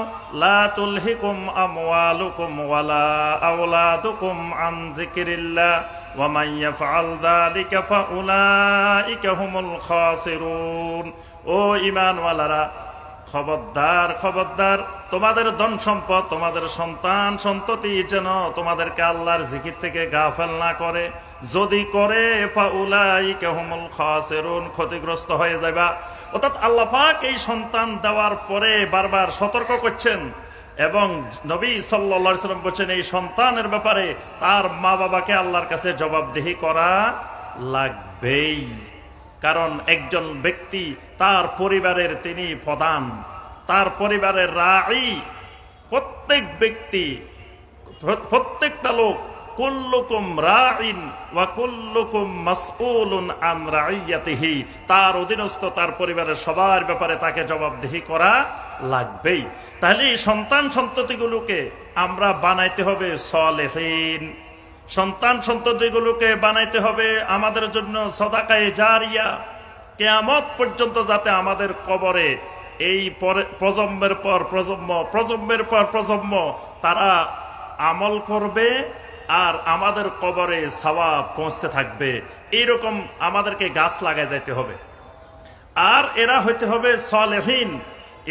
লা তুলহিকুম আমওয়ালুকুম ওয়ালা আওলাদুকুম আন যিকরিল্লাহ ওয়া মান ইয়াফআল যালিকা ফাউলাইকা হুমুল খাসিরুন। ও ঈমানওয়ালারা, খবরদার খবরদার, তোমাদের ধন সম্পদ তোমাদের সন্তান সন্ততি যেন তোমাদেরকে আল্লাহর জিকির থেকে গাফেল না করে। যদি করে ফাউলাইকা হুমুল খাসিরুন, ক্ষতিগ্রস্ত হয়ে যাবা। অর্থাৎ আল্লাহ পাক এই সন্তান দেওয়ার পরে বারবার সতর্ক করছেন, এবং নবী সাল্লাল্লাহু আলাইহি ওয়াসাল্লাম বলেন এই সন্তানের ব্যাপারে তার মা বাবাকে আল্লাহর কাছে জবাবদিহি করা লাগবেই। কারণ একজন ব্যক্তি তার পরিবারের তিনি প্রধান, তার পরিবারের রাঈ। প্রত্যেক ব্যক্তি, প্রত্যেকটা লোক, কুল্লুকুম রাঈন ওয়া কুল্লুকুম মাসউলুন আন রাইয়াতিহি, তার অধীনস্থ তার পরিবারের সবার ব্যাপারে তাকে জবাবদিহি করা লাগবেই। তাহলে এই সন্তান সন্ততিগুলোকে আমরা বানাইতে হবে সালেহীন, সন্তান সন্ততিগুলোকে বানাইতে হবে আমাদের জন্য সদাকায়ে জারিয়া, কিয়ামত পর্যন্ত যাতে আমাদের কবরে এই প্রজন্মের পর প্রজন্ম, প্রজন্মের পর প্রজন্ম তারা আমল করবে আর আমাদের কবরে সওয়াব পৌঁছতে থাকবে। এইরকম আমাদেরকে গাছ লাগাই দিতে হবে। আর এরা হইতে হবে সালেহীন।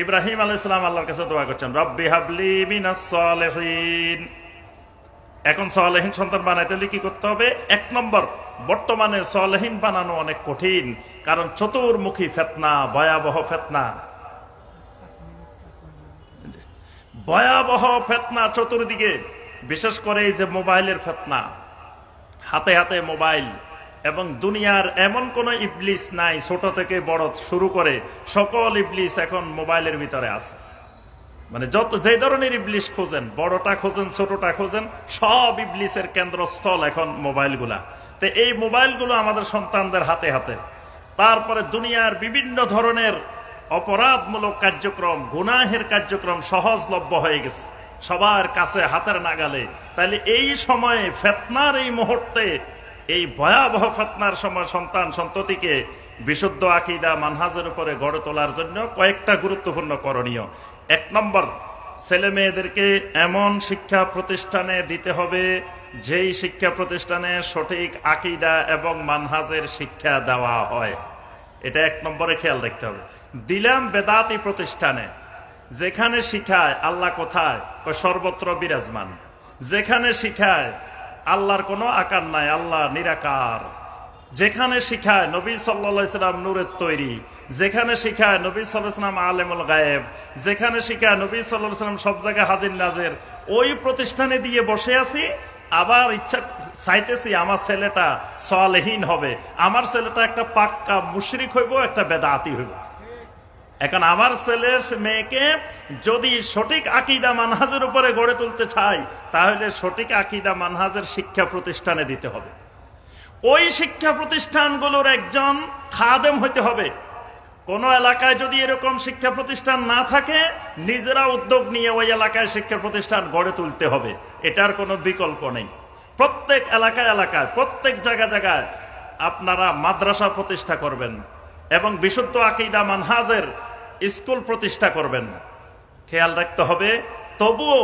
ইব্রাহিম আলাইহিস সালাম আল্লাহর কাছে দোয়া করছেন, রব্বি হাবলি মিনাস সালেহীন। এখন সালেহীন সন্তান বানাইতে হলে কি করতে হবে? 1 নম্বর, বর্তমানে সালেহীন বানানো অনেক কঠিন, কারণ চতুর্মুখী ফিতনা, ভয়াবহ ফিতনা, ভয়াবহ ফিতনা চতুর্দিকে। বিশেষ করে এই যে মোবাইলের ফিতনা, হাতে হাতে মোবাইল, এবং দুনিয়ার এমন কোন ইবলিস নাই, ছোট থেকে বড় শুরু করে সকল ইবলিস এখন মোবাইলের ভিতরে আছে। মানে যত যে ধরনের ইবলিস খোঁজেন, বড়টা খোঁজেন ছোটটা খোঁজেন, সব ইবলিসের কেন্দ্রস্থল এখন মোবাইলগুলা। তো এই মোবাইলগুলো আমাদের সন্তানদের হাতে হাতে। তারপরে দুনিয়ার বিভিন্ন ধরনের অপরাধমূলক কার্যক্রম, গুনাহের কার্যক্রম সহজলভ্য হয়ে গেছে সবার কাছে, হাতের নাগালে। তাহলে এই সময়ে ফিতনার এই মুহূর্তে, এই ভয়াবহ ফিতনার সময় সন্তান সন্ততিকে বিশুদ্ধ আকীদা মানহাজের উপরে গড়ে তোলার জন্য কয়েকটা গুরুত্বপূর্ণ করণীয়। 1 নম্বর, ছেলে মেয়েদেরকে এমন শিক্ষা প্রতিষ্ঠানে দিতে হবে যেই শিক্ষা প্রতিষ্ঠানে সঠিক আকীদা এবং মানহাজের শিক্ষা দেওয়া হয়। এটা 1 নম্বরে খেয়াল রাখতে হবে। দিলাম বেদাতি প্রতিষ্ঠানে, যেখানে শিখায় আল্লাহ কোথায়, সর্বত্র বিরাজমান। যেখানে শিখায় আল্লাহর কোনো আকার নাই, আল্লাহ নিরাকার। যেখানে শিখায় নবী সাল্লাল্লাহু আলাইহি সাল্লাম নূরের তৈরি, যেখানে শিখায় নবী সাল্লাল্লাহু আলাইহি সাল্লাম আলেমুল গায়েব, যেখানে শিখায় নবী সাল্লাল্লাহু আলাইহি সাল্লাম সব জায়গায় হাজির নাজের, ওই প্রতিষ্ঠানে দিয়ে বসে আছি। আবার ইচ্ছা চাইতেছি আমার ছেলেটা সালেহীন হবে, আমার ছেলেটা একটা পাক্কা মুশরিক হইব, একটা বেদাতি হইব। এখন আমার ছেলের মেয়েকে যদি সঠিক আকীদা মানহাজের উপরে গড়ে তুলতে চাই, তাহলে সঠিক আকীদা মানহাজের শিক্ষা প্রতিষ্ঠানে দিতে হবে। ওই শিক্ষা প্রতিষ্ঠানগুলোর একজন খাদেম হইতে হবে। কোন এলাকায় যদি এরকম শিক্ষা প্রতিষ্ঠান না থাকে, নিজেরা উদ্যোগ নিয়ে ওই এলাকায় শিক্ষা প্রতিষ্ঠান গড়ে তুলতে হবে। এটার কোনো বিকল্প নেই। প্রত্যেক এলাকায় এলাকায়, প্রত্যেক জায়গায় জায়গায় আপনারা মাদ্রাসা প্রতিষ্ঠা করবেন এবং বিশুদ্ধ আকীদা মানহাজের স্কুল প্রতিষ্ঠা করবেন। খেয়াল রাখতে হবে, তবুও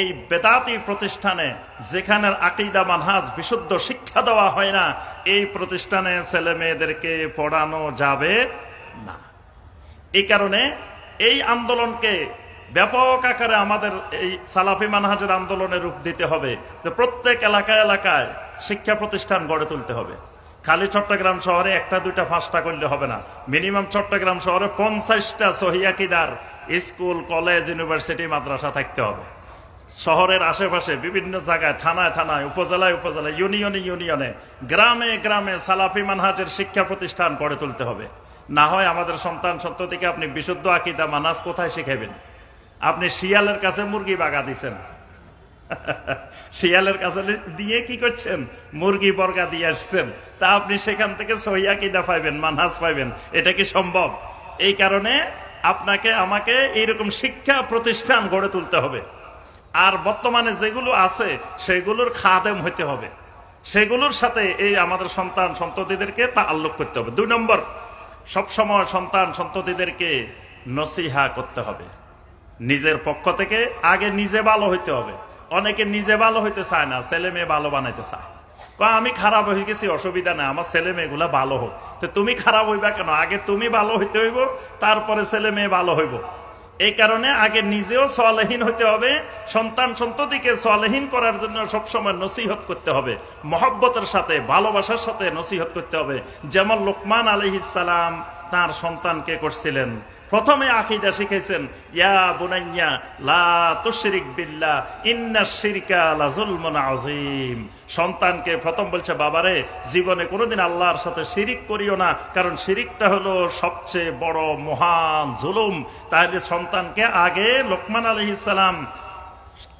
এই বেদাতি প্রতিষ্ঠানে যেখানে আকীদা মানহাজ বিশুদ্ধ শিক্ষা দেওয়া হয় না, এই প্রতিষ্ঠানে ছেলে মেয়েদেরকে পড়ানো যাবে না। এই কারণে এই আন্দোলনকে ব্যাপক আকারে আমাদের এই সালাফি মানহাজের আন্দোলনের রূপ দিতে হবে। যে প্রত্যেক এলাকায় এলাকায় শিক্ষা প্রতিষ্ঠান গড়ে তুলতে হবে। খালি চট্টগ্রাম শহরে 1টা 2টা 5টা করলে হবে না। মিনিমাম চট্টগ্রাম শহরে 50টা সহিহ আকীদার স্কুল, কলেজ, ইউনিভার্সিটি, মাদ্রাসা থাকতে হবে। শহরের আশেপাশে বিভিন্ন জায়গায়, থানায় থানায়, উপজেলায় উপজেলায়, ইউনিয়নে ইউনিয়নে, গ্রামে গ্রামে সালাফি মানহাজের শিক্ষা প্রতিষ্ঠান গড়ে তুলতে হবে। না হয় আমাদের সন্তান সন্ততিকে আপনি বিশুদ্ধ আকীদা মানহাজ কোথায় শিখাবেন? আপনি শিয়ালের কাছে মুরগি বাগা দিচ্ছেন, শিয়ালের কাছে দিয়ে কি করছেন? মুরগি বর্গা দিয়ে আসছেন। তা আপনি সেখান থেকে সহিহ আকীদা পাইবেন, মানহাজ পাইবেন? এটা কি সম্ভব? এই কারণে আপনাকে আমাকে এইরকম শিক্ষা প্রতিষ্ঠান গড়ে তুলতে হবে। আর বর্তমানে যেগুলো আছে সেগুলোর খাদেম হইতে হবে, সেগুলোর সাথে এই আমাদের সন্তান সন্ততিদেরকে তাআল্লুক করতে হবে। 2 নম্বর, সবসময় সন্তান সন্ততিদেরকে নসিহা করতে হবে। নিজের পক্ষ থেকে আগে নিজে ভালো হইতে হবে। অনেকে নিজে ভালো হইতে চায় না, ছেলে মেয়ে ভালো বানাইতে চায়। আমি খারাপ হয়ে গেছি, অসুবিধা নাই, আমার ছেলে মেয়েগুলা ভালো হোক। তো তুমি খারাপ হইবা কেন? আগে তুমি ভালো হইতে হইব, তারপরে ছেলে মেয়ে ভালো হইব। এই কারণে আগে নিজেও সালেহীন হইতে হবে, সন্তান সন্ততিকে সালেহীন করার জন্য সবসময় নসিহত করতে হবে, মহব্বতের সাথে, ভালোবাসার সাথে নসিহত করতে হবে। যেমন লোকমান আলাইহিস সালাম তার সন্তানকে করছিলেন, প্রথমে আকীদা শিখাইছেন, ইয়া বুনাইয়া লা তুশরিক বিল্লাহ ইন্নাশ শিরকা লাযুলমুন আযীম। সন্তানকে প্রথম বলছে, বাবারে জীবনে কোনোদিন আল্লাহর সাথে শিরিক করিও না, কারণ শিরিকটা হলো সবচেয়ে বড় মহান জুলুম। তাহলে সন্তানকে আগে লোকমান আলাইহিস সালাম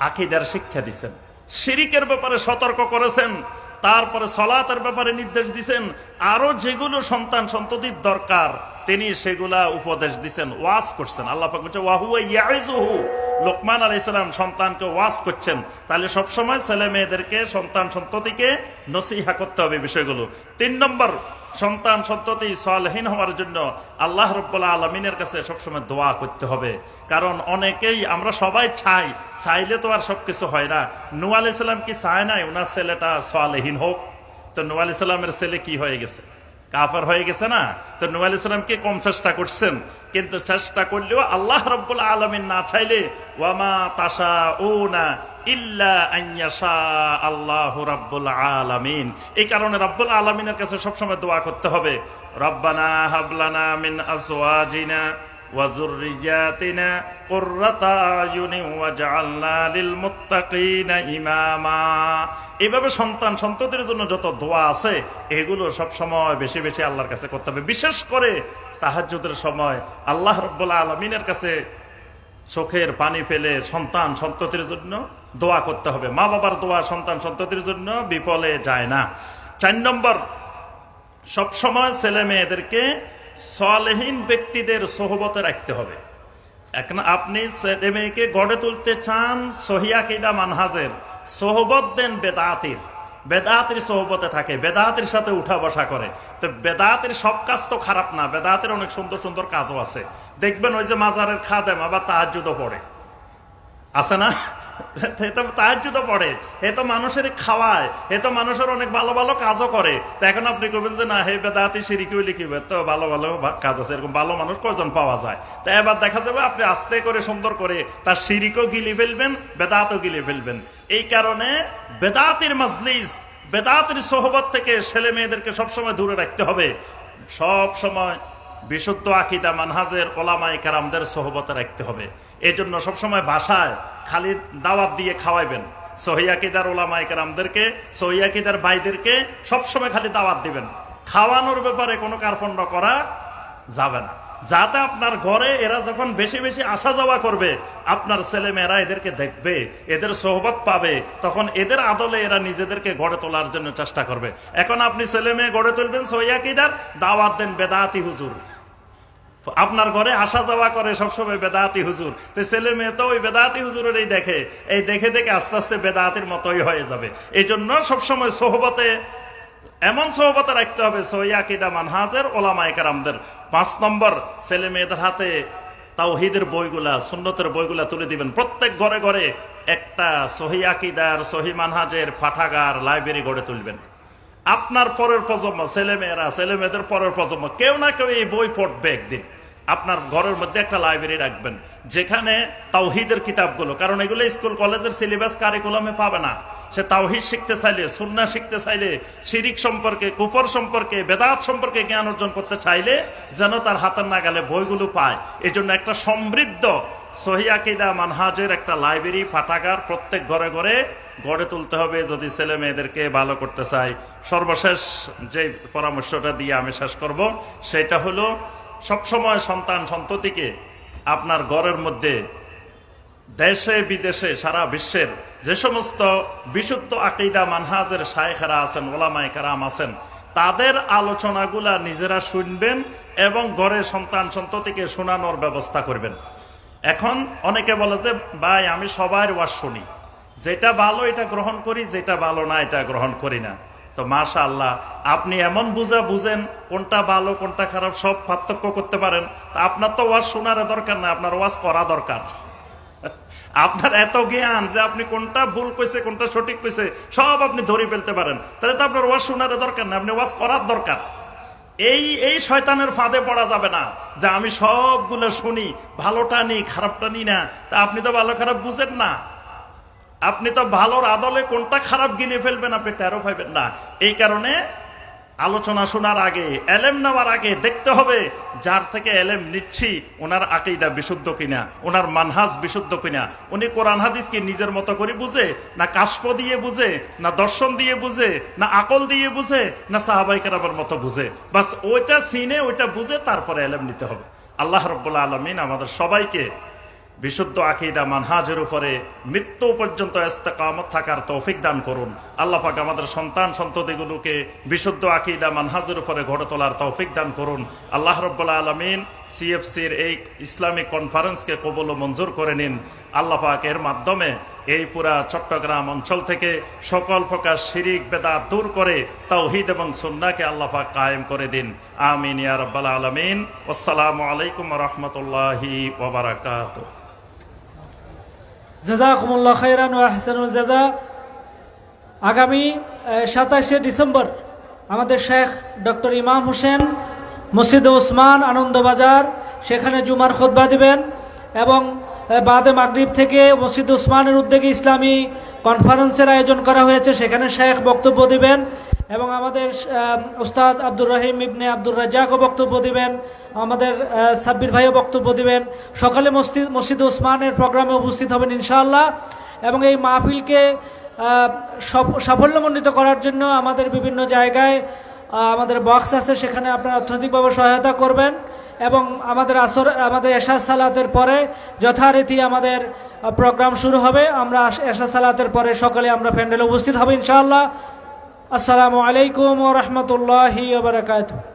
আকীদার শিক্ষা দিয়েছেন, শিরিকের ব্যাপারে সতর্ক করেছেন, তারপরে সালাতের ব্যাপারে নির্দেশ দিয়েছেন। আরো যেগুলো সন্তান সন্ততির দরকার তিনি সেগুলা উপদেশ দিয়েছেন, ওয়াজ করছেন। আল্লাহ পাক বলেন ওয়া হুয়া ইয়াইজুহু, লোকমান আলাইহিস সালাম সন্তানকে ওয়াজ করছেন। তাহলে সবসময় ছেলে মেয়েদেরকে, সন্তান সন্ততিকে নসিহা করতে হবে বিষয়গুলো। 3 নম্বর, সন্তান সন্ততি সালেহীন হওয়ার জন্য আল্লাহ রাব্বুল আলামিনের কাছে সবসময় দোয়া করতে হবে। কারণ অনেকেই আমরা সবাই চাইলে তো আর সবকিছু হয় না। নূহ আলাইহিস সালাম কি চায় নাই ওনার ছেলেটা সালেহীন হোক? তো নূহ আলাইহিস সালামের ছেলে কি হয়ে গেছে? কাফের হয়ে গেছে না? তো নূহ আলাইহিস সালাম কি কম চেষ্টা করছেন? কিন্তু চেষ্টা করলেও আল্লাহ রাব্বুল আলামিন না চাইলে ওয়ামা তাশাউনা ইল্লা আন ইয়াশা আল্লাহু রাব্বুল আলামিন। এই কারণে রাব্বুল আলামিনের কাছে সবসময় দোয়া করতে হবে, রব্বানা হাবলানা মিন আজওয়াজিনা ওয়া যুররিয়াতিনা কুররাতা আয়ুনিন ওয়াজআলনা লিল মুত্তাকিনা ইমামা। এইভাবে সন্তান সন্ততির জন্য যত দোয়া আছে এগুলো সব সময় বেশি বেশি আল্লাহর কাছে করতে হবে। বিশেষ করে তাহাজ্জুদের সময় আল্লাহ রাব্বুল আলামিনের কাছে চোখের পানি ফেলে সন্তান সন্ততির জন্য দোয়া করতে হবে। মা বাবার দোয়া সন্তান সন্ততির জন্য বিফলে যায় না। 4 নম্বর, সবসময় ছেলে মেয়েদেরকে সালেহীন ব্যক্তিদের সোহবতে রাখতে হবে। এখন আপনি ছেলে মেয়েকে গড়ে তুলতে চান সহিহ আকীদা মানহাজের, সোহবত দেন বেদাতির সোহবতে থাকে, বেদাতির সাথে উঠা বসা করে। তো বেদাতির সব কাজ তো খারাপ না, বেদাতির অনেক সুন্দর সুন্দর কাজও আছে। দেখবেন ওই যে মাজারের খাদেম আবার তাহাজ্জুদও পড়ে, আছে না? তাহাজ্জুদও পড়ে, এ তো মানুষের খাওয়ায়, এ তো মানুষের অনেক ভালো ভালো কাজও করে। তো এখন আপনি কবেন যে না হে বেদাতি শিরিকি লিখিবে, তো ভালো ভালো কাজ আছে, এরকম ভালো মানুষ কয়জন পাওয়া যায়? তো এবার দেখা যাবে আপনি আস্তে করে সুন্দর করে তার শিরিকও গিলি ফেলবেন, বেদাতও গিলি ফেলবেন। এই কারণে বেদাতির মাজলিস, বেদাতির সোহবত থেকে ছেলে মেয়েদেরকে সবসময় দূরে রাখতে হবে। সব সময় বিশুদ্ধ আকীদা মানহাজের ওলামায়ে কেরামদের সোহবতে রাখতে হবে। এই জন্য সবসময় বাসায় খালি দাওয়াত দিয়ে খাওয়াইবেন। সহিহ আকীদার ওলামায়ে কেরামদেরকে, সহিহ আকীদার ভাইদেরকে সবসময় খালি দাওয়াত দিবেন। খাওয়ানোর ব্যাপারে কোনো কার্পণ্য করা যাবে না, যাতে আপনার ঘরে এরা যখন বেশি বেশি আসা যাওয়া করবে আপনার ছেলে মেয়েরা এদেরকে দেখবে, এদের সোহবত পাবে, তখন এদের আদলে এরা নিজেদেরকে গড়ে তোলার জন্য চেষ্টা করবে। এখন আপনি ছেলে মেয়ে গড়ে তুলবেন সহিহ আকীদার, দাওয়াত দেন বেদাতি হুজুর, আপনার ঘরে আসা যাওয়া করে সবসময় বেদাতি হুজুর। তো ছেলে মেয়ে তো ওই বেদাতি হুজুরের এই দেখে দেখে আস্তে আস্তে বেদাতির মতোই হয়ে যাবে। এই জন্য সবসময় সোহবতে, এমন সোহবতে রাখতে হবে সহিহ আকীদা মানহাজের ওলামায়ে কেরামদের। 5 নম্বর, ছেলে মেয়েদের হাতে তাওহীদের বইগুলা, সুন্নতের বইগুলা তুলে দিবেন। প্রত্যেক ঘরে ঘরে একটা সহিহ আকীদার, সহিহ মানহাজের পাঠাগার, লাইব্রেরি গড়ে তুলবেন। আপনার পরের প্রজন্ম, ছেলে মেয়েদের পরের প্রজন্ম কেউ না কেউ এই বই পড়বে একদিন। আপনার ঘরের মধ্যে একটা লাইব্রেরি রাখবেন যেখানে তাওহীদের কিতাবগুলো, কারণ এগুলো স্কুল কলেজের সিলেবাস কারিকুলামে পাবে না। সে তাওহীদ শিখতে চাইলে, সুন্নাহ শিখতে চাইলে, শিরিক সম্পর্কে, কুফর সম্পর্কে, বেদাত সম্পর্কে জ্ঞান অর্জন করতে চাইলে যেন তার হাতের নাগালে বইগুলো পায়। এই জন্য একটা সমৃদ্ধ সহিহ আকীদা মানহাজের একটা লাইব্রেরি, পাঠাগার প্রত্যেক ঘরে ঘরে গড়ে তুলতে হবে যদি ছেলে মেয়েদেরকে ভালো করতে চাই। সর্বশেষ যে পরামর্শটা দিয়ে আমি শেষ করব সেটা হলো, সবসময় সন্তান সন্ততিকে আপনার ঘরের মধ্যে, দেশে বিদেশে সারা বিশ্বের যে সমস্ত বিশুদ্ধ আকীদা মানহাজের শায়েখেরা আছেন, ওলামায়ে কেরাম আছেন, তাদের আলোচনাগুলা নিজেরা শুনবেন এবং ঘরে সন্তান সন্ততিকে শোনানোর ব্যবস্থা করবেন। এখন অনেকে বলে যে ভাই আমি সবার ওয়াজ শুনি, যেটা ভালো এটা গ্রহণ করি, যেটা ভালো না এটা গ্রহণ করি না। তো মাশাআল্লাহ, আপনি এমন বুঝেন কোনটা ভালো কোনটা খারাপ সব পার্থক্য করতে পারেন। আপনার তো ওয়াজ শোনার দরকার না, আপনার ওয়াজ করা দরকার। আপনার এত জ্ঞান যে আপনি কোনটা ভুল কইছে কোনটা সঠিক কইছে সব আপনি ধরে ফেলতে পারেন, তাহলে তো আপনার ওয়াজ শোনার দরকার না, আপনি ওয়াজ করার দরকার। এই শয়তানের ফাঁদে পড়া যাবে না যে আমি সবগুলো শুনি, ভালোটা নিই খারাপটা নিই না। তা আপনি তো ভালো খারাপ বুঝেন না, আপনি তো ভালোর আদলে কোনটা খারাপ গিলে ফেলবেন আপনি টেরও পাইবেন না। এই কারণে আলোচনা শোনার আগে, এলেম নেওয়ার আগে দেখতে হবে যার থেকে এলেম নিচ্ছি ওনার আকীদা বিশুদ্ধ কিনা, ওনার মানহাজ বিশুদ্ধ কিনা, উনি কোরআন হাদিস কি নিজের মতো করে বুঝে, না কাশফ দিয়ে বুঝে, না দর্শন দিয়ে বুঝে, না আকল দিয়ে বুঝে, না সাহাবায়ে কেরামের মতো বুঝে। বাস ওইটা চিনে ওইটা বুঝে তারপরে এলেম নিতে হবে। আল্লাহ রাব্বুল আলামিন আমাদের সবাইকে বিশুদ্ধ আকীদা মানহাজের উপরে মৃত্যু পর্যন্ত ইস্তেকামত থাকার তৌফিক দান করুন। আল্লাহ পাক আমাদের সন্তান সন্ততিগুলোকে বিশুদ্ধ আকীদা মানহাজের উপরে গড়ে তোলার তৌফিক দান করুন। আল্লাহ রাব্বুল আলামিন সিএফসির এই ইসলামিক কনফারেন্সকে কবুল ও মঞ্জুর করে নিন। আল্লাহ পাক এর মাধ্যমে এই পুরা চট্টগ্রাম অঞ্চল থেকে সকল প্রকার শিরিক বেদাত দূর করে তাওহীদ এবং সুন্নাহকে আল্লাহ পাক কায়েম করে দিন। আমিন ইয়া রাব্বাল আলামিন। আসসালামু আলাইকুম ওয়া রাহমাতুল্লাহি ওয়া বারাকাতুহু। জাযাকুমুল্লাহ খাইরান ওয়া আহসানুল জাযা। আগামী 27শে ডিসেম্বর আমাদের শেখ ডক্টর ইমাম হোসেন মসজিদে ওসমান আনন্দবাজার, সেখানে জুমার খুতবা দিবেন এবং বাদে মাগরিব থেকে মসজিদ ওসমানের উদ্যোগে ইসলামী কনফারেন্সের আয়োজন করা হয়েছে, সেখানে শেখ বক্তব্য দিবেন এবং আমাদের উস্তাদ আব্দুর রহিম ইবনে আব্দুর রাজ্জাকও বক্তব্য দিবেন, আমাদের সাব্বির ভাইও বক্তব্য দিবেন। সকালে মসজিদ ওসমানের প্রোগ্রামে উপস্থিত হবেন ইনশাআল্লাহ। এবং এই মাহফিলকে সাফল্যমণ্ডিত করার জন্য আমাদের বিভিন্ন জায়গায় আমাদের বক্স আছে, সেখানে আপনারা অর্থনৈতিকভাবে সহায়তা করবেন এবং আমাদের এশা সালাতের পরে যথারীতি আমাদের প্রোগ্রাম শুরু হবে। আমরা এশা সালাতের পরে সকালে আমরা প্যান্ডেলে উপস্থিত হব ইনশাআল্লাহ। আসসালামু আলাইকুম ওয়া রাহমাতুল্লাহি ওয়া বারাকাতুহু।